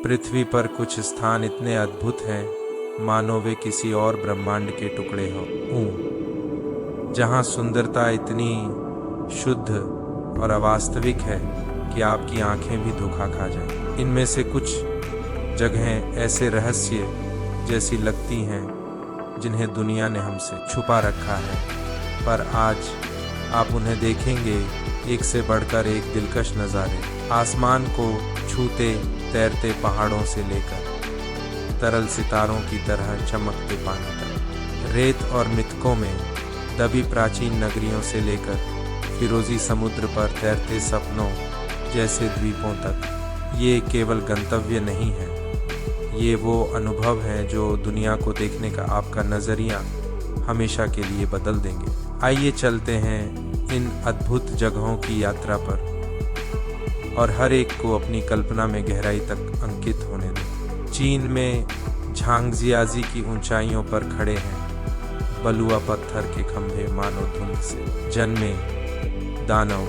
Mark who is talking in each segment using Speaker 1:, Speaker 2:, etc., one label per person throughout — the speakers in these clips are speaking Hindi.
Speaker 1: पृथ्वी पर कुछ स्थान इतने अद्भुत हैं मानो वे किसी और ब्रह्मांड के टुकड़े हों, जहाँ सुंदरता इतनी शुद्ध और अवास्तविक है कि आपकी आंखें भी धोखा खा जाएं। इनमें से कुछ जगहें ऐसे रहस्य जैसी लगती हैं जिन्हें दुनिया ने हमसे छुपा रखा है, पर आज आप उन्हें देखेंगे। एक से बढ़कर एक दिलकश नज़ारे, आसमान को छूते तैरते पहाड़ों से लेकर तरल सितारों की तरह चमकते पानी तक, रेत और मिथकों में दबी प्राचीन नगरियों से लेकर फिरोजी समुद्र पर तैरते सपनों जैसे द्वीपों तक। ये केवल गंतव्य नहीं है, ये वो अनुभव हैं जो दुनिया को देखने का आपका नज़रिया हमेशा के लिए बदल देंगे। आइए चलते हैं इन अद्भुत जगहों की यात्रा पर और हर एक को अपनी कल्पना में गहराई तक अंकित होने दें। चीन में झांगजियाजी की ऊंचाइयों पर खड़े हैं बलुआ पत्थर के खंभे मानो धुंध से जन्मे दानव,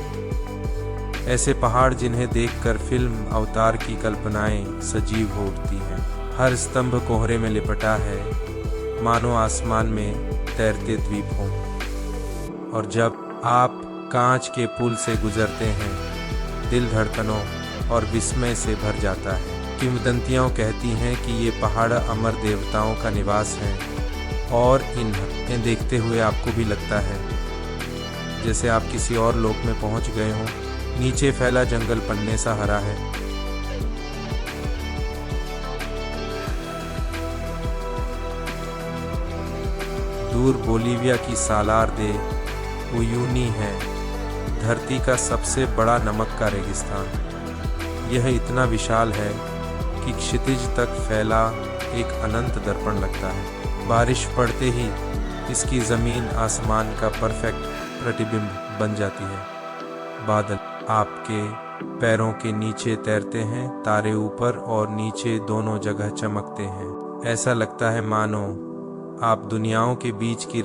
Speaker 1: ऐसे पहाड़ जिन्हें देखकर फिल्म अवतार की कल्पनाएं सजीव हो उठती हैं। हर स्तंभ कोहरे में लिपटा है मानो आसमान में तैरते द्वीप हों, और जब आप कांच के पुल से गुजरते हैं दिल धड़कनों और विस्मय से भर जाता है। किंवदंतियां कहती हैं कि ये पहाड़ अमर देवताओं का निवास है, और इन्हें देखते हुए आपको भी लगता है जैसे आप किसी और लोक में पहुंच गए हों। नीचे फैला जंगल पन्ने सा हरा है, दूर बोलीविया की सालार दे उयूनी है, धरती का सबसे बड़ा नमक का रेगिस्तान। यह इतना विशाल है कि क्षितिज तक फैला एक अनंत दर्पण लगता है। बारिश पड़ते ही इसकी ज़मीन आसमान का परफेक्ट प्रतिबिंब बन जाती है। बादल आपके पैरों के नीचे तैरते हैं, तारे ऊपर और नीचे दोनों जगह चमकते हैं। ऐसा लगता है मानो आप दुनियाओं के बीच की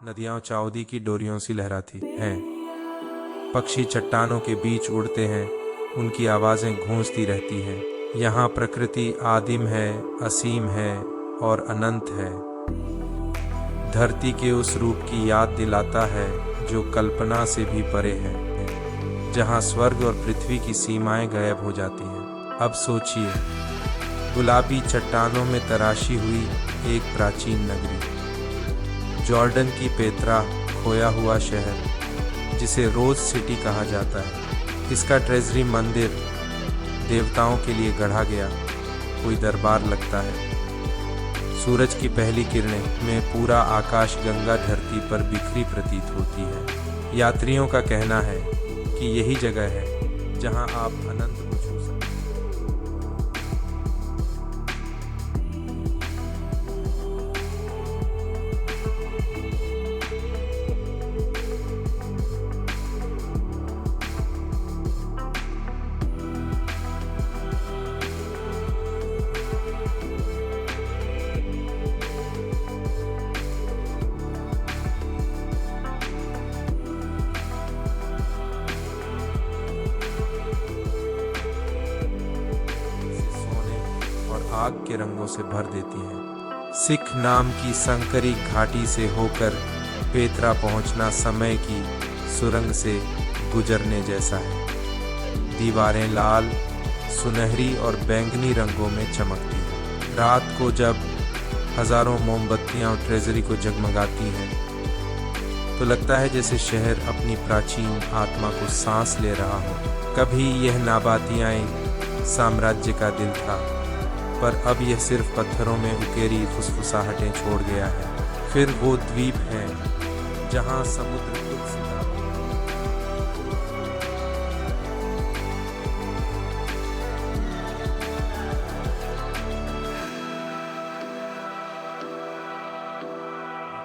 Speaker 1: नदियां चाउदी की डोरियों सी लहराती हैं। पक्षी चट्टानों के बीच उड़ते हैं, उनकी आवाजें गूंजती रहती हैं। यहाँ प्रकृति आदिम है, असीम है और अनंत है। धरती के उस रूप की याद दिलाता है जो कल्पना से भी परे है, जहाँ स्वर्ग और पृथ्वी की सीमाएं गायब हो जाती हैं। अब सोचिए, गुलाबी चट्टानों में तराशी हुई एक प्राचीन नगरी, जॉर्डन की पेत्रा, खोया हुआ शहर जिसे रोज सिटी कहा जाता है। इसका ट्रेजरी मंदिर देवताओं के लिए गढ़ा गया कोई दरबार लगता है। सूरज की पहली किरणें में पूरा आकाश गंगा धरती पर बिखरी प्रतीत होती है। यात्रियों का कहना है कि यही जगह है जहां आप अनंत को छू सकते हैं। आग के रंगों से भर देती हैं। सिख नाम की संकरी घाटी से होकर पेत्रा पहुंचना समय की सुरंग से गुजरने जैसा है। दीवारें लाल, सुनहरी और बैंगनी रंगों में चमकती हैं। रात को जब हजारों मोमबत्तियां और ट्रेजरी को जगमगाती हैं तो लगता है जैसे शहर अपनी प्राचीन आत्मा को सांस ले रहा हो। कभी यह नाबातियाँ साम्राज्य का दिल था, पर अब यह सिर्फ पत्थरों में उकेरी फुसफुसाहटें छोड़ गया है। फिर वो द्वीप है जहां समुद्र खुद सिता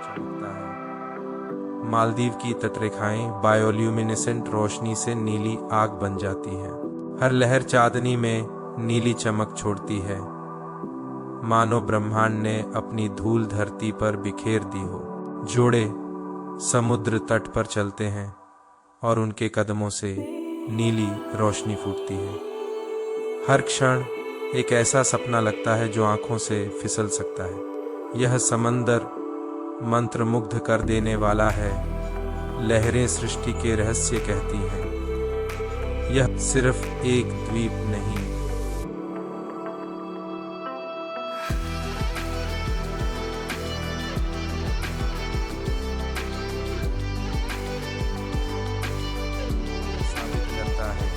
Speaker 1: चमकता है। मालदीव की तटरेखाएं बायोल्यूमिनेसेंट रोशनी से नीली आग बन जाती हैं। हर लहर चांदनी में नीली चमक छोड़ती है, मानो ब्रह्मांड ने अपनी धूल धरती पर बिखेर दी हो। जोड़े समुद्र तट पर चलते हैं और उनके कदमों से नीली रोशनी फूटती है। हर क्षण एक ऐसा सपना लगता है जो आंखों से फिसल सकता है। यह समंदर मंत्रमुग्ध कर देने वाला है। लहरें सृष्टि के रहस्य कहती हैं। यह सिर्फ एक द्वीप नहीं, साबित करता है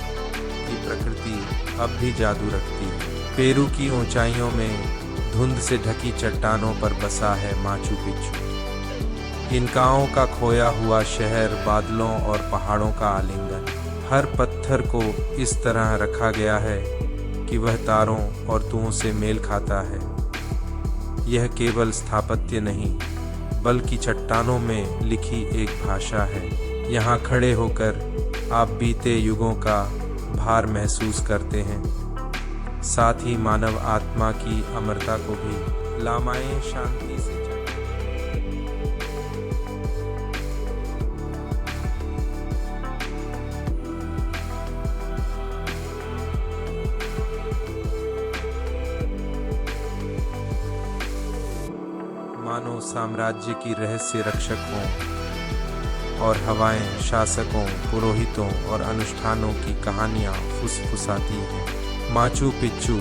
Speaker 1: कि प्रकृति अब भी जादू रखती है। पेरू की ऊंचाइयों में धुंध से ढकी चट्टानों पर बसा है माचू पिच्चू। इनकाओं का खोया हुआ शहर बादलों और पहाड़ों का आलिंगन। हर पत्थर को इस तरह रखा गया है कि वह तारों और तुहों से मेल खाता है। यह केवल स्थापत्य नहीं, बल्कि चट्टानों में लिखी एक भाषा है। यहाँ खड़े होकर आप बीते युगों का भार महसूस करते हैं, साथ ही मानव आत्मा की अमरता को भी। लामाएं शांति से मानो साम्राज्य की रहस्य रक्षक हों और हवाएं शासकों, पुरोहितों और अनुष्ठानों की कहानियां फुसफुसाती हैं। माचू पिच्चू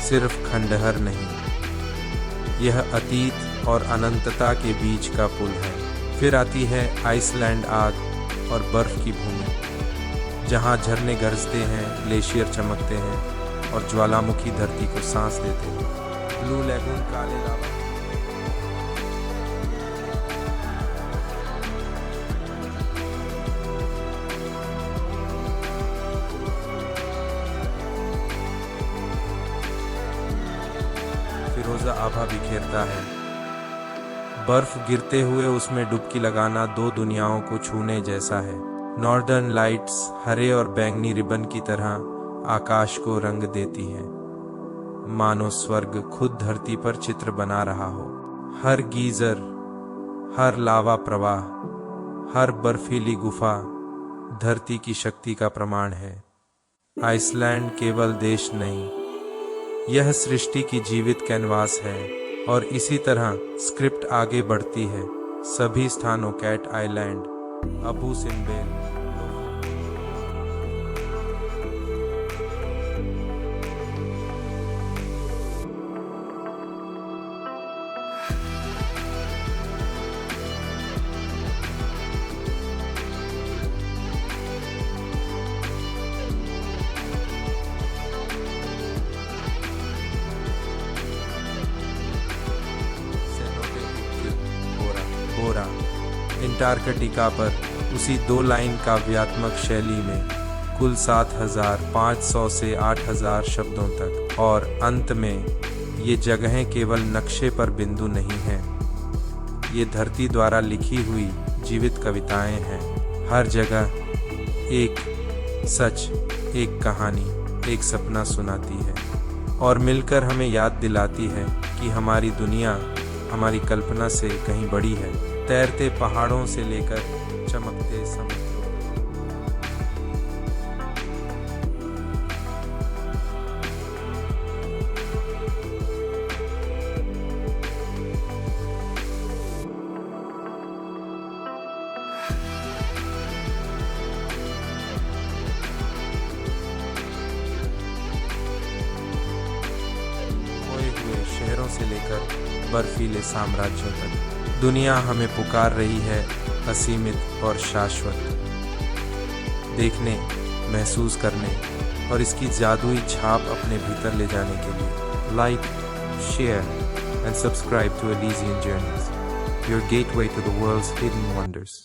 Speaker 1: सिर्फ खंडहर नहीं, यह अतीत और अनंतता के बीच का पुल है। फिर आती है आइसलैंड, आग और बर्फ की भूमि, जहां झरने गरजते हैं, ग्लेशियर चमकते हैं और ज्वालामुखी धरती को सांस देते हैं। ब्लू लैगून काले लावा फिरोजा आभा बिखेरता है। बर्फ गिरते हुए उसमें डुबकी लगाना दो दुनियाओं को छूने जैसा है। नॉर्दर्न लाइट्स हरे और बैंगनी रिबन की तरह आकाश को रंग देती हैं, मानो स्वर्ग खुद धरती पर चित्र बना रहा हो। हर गीजर, हर लावा प्रवाह, हर बर्फीली गुफा धरती की शक्ति का प्रमाण है। आइसलैंड केवल देश नहीं, यह सृष्टि की जीवित कैनवास है। और इसी तरह स्क्रिप्ट आगे बढ़ती है। सभी स्थानों, कैट आइलैंड, अबू सिम्बेल, बोरा, अंटार्कटिका पर उसी 2 लाइन काव्यात्मक शैली में कुल 7,500 से 8,000 शब्दों तक। और अंत में ये जगहें केवल नक्शे पर बिंदु नहीं हैं, ये धरती द्वारा लिखी हुई जीवित कविताएं हैं। हर जगह एक सच, एक कहानी, एक सपना सुनाती है और मिलकर हमें याद दिलाती है कि हमारी दुनिया हमारी कल्पना से कहीं बड़ी है। तैरते पहाड़ों से लेकर चमकते समुद्र, खोए हुए शहरों से लेकर बर्फीले साम्राज्यों तक, दुनिया हमें पुकार रही है असीमित और शाश्वत देखने, महसूस करने और इसकी जादुई छाप अपने भीतर ले जाने के लिए। Like, share and subscribe to Elysian Journeys, your gateway to the world's hidden wonders.